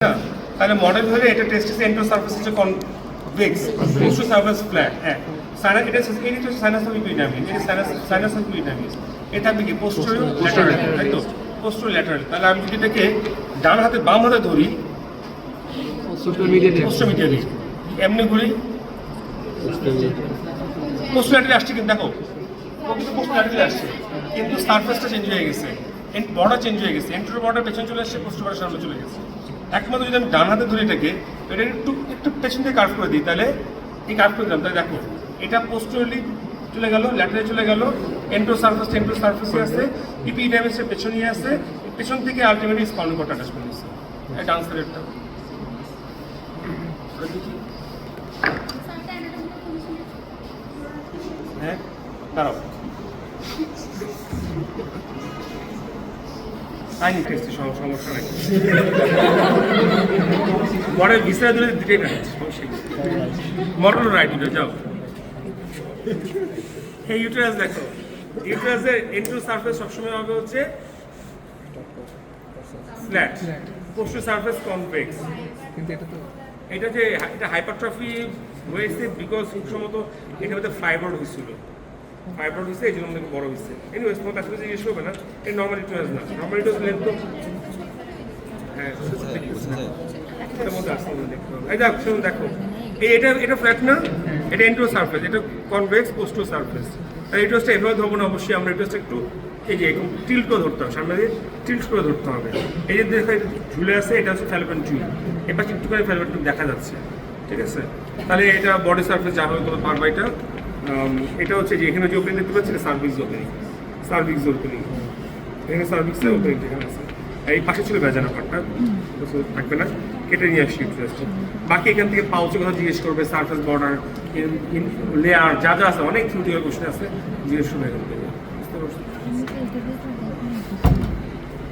না তাহলে মডেল হলে এটা টেস্টিস এন্টো সারফেস হচ্ছে কনভেক্স পোস্টো সারফেস ফ্ল্যাট। হ্যাঁ সাইনাস এটা হচ্ছে সাইনাস অফ ইপিডামিস, এটা সাইনাস অফ ইপিডামিস। এটা আপনি কি পোস্টেরিয়র ল্যাটারাল, তাই তো? Posterior lateral. তাহলে আমি যদি এটাকে ডান হাতে বাম হাতে ধরি পোস্টোমিডিয়ালি, এমনি ঘুরি পোস্টোল্যাটারালি আসছে, কিন্তু দেখো ও কিন্তু পোস্টোল্যাটারালি আসছে, কিন্তু সারফেসটা চেঞ্জ হয়ে গেছে, বর্ডার চেঞ্জ হয়ে গেছে, এন্ট্রো বর্ডার পেছনে চলে আসছে, পোস্টো বর্ডার সামনে চলে গেছে। একমাত্র যদি আমি ডান হাতে ধরি এটাকে, এটা একটু পেছন থেকে কার্ভ করে দিই, তাহলে এই কার্ভ করে দিলাম, তাহলে দেখো এটা পোস্টোরিয়রলি চলে গেল, ল্যাটারালি চলে গেল, এন্ট্রো সারফেসে আছে, ইপিডামিসের পেছনে আছে, পেছন থেকে আলটিমেটলি স্পাইনাল কর্ড অ্যাটাচ করে দিচ্ছে। এটা আনসার একটা হ্যাঁ দাঁড়াও আইনি টেস্টে সমস্যা নাই, পরে ভিসা দিলে দিতেই না মডেল রাইট দিতে যাও। এই ইউটেরাস দেখো, ইউটেরাসের এন্ট্রো সারফেস সবসময় হবে হচ্ছে ফ্ল্যাট, পোস্টো সারফেস কনভেক্স। কিন্তু এটা যে এটা হাইপারট্রফি হয়েছে বিকজ খুব সম্ভবত এটা হয়তো ফাইব্রয়েড হয়েছিল, ফাইব্রয়েড হয়েছে এই জন্য অনেক বড় হয়েছে। এনিওয়েজ তোমার কাছে জিজ্ঞেস করবে না, এটা নর্মাল ইউটেরাস না, নর্মাল ইউটেরাস লেন্থ তো হ্যাঁ এটার মধ্যে আসতে হবে, দেখতে হবে। এই দেখো দেখো এটা ফ্ল্যাট না, এটা এন্ট্রো সারফেস, এটা কনভেক্স পোস্টো সারফেস। আর ইউটেরাসটা এভাবে ধরবো না, অবশ্যই আমরা ইউটেরাসটা একটু এই যে এরকম টিল্ট করে ধরতে হবে, সামনে দিয়ে টিল্ট করে ধরতে হবে। এই যে দেখো ঝুলে আছে, এটা হচ্ছে ফ্যালোপিয়ান টিউব, এবার একটু করে ফ্যালোপিয়ান টিউব দেখা যাচ্ছে, ঠিক আছে? তাহলে এটা বডি সারফেস যা হবে কোনো পারবা। এটা হচ্ছে যে এখানে যে ওপেনিং দেখতে পাচ্ছি এটা সার্ভিক্স ওপেনিং, এখানে সার্ভিক্সের ওপেনিং এখানে আছে। এই পাশে ছিল ভেজানো পার্টটা, থাকবে না, কেটে নিয়ে আসছি ইউটেরাসটা। বাকি এখান থেকে পাউচের কথা জিজ্ঞেস করবে, সারফেস বর্ডার লেয়ার যা যা আছে, অনেক থিওরিটিক্যাল কোশ্চেন আছে, জিজ্ঞেস করবে এখান থেকে, বুঝতে পারছো?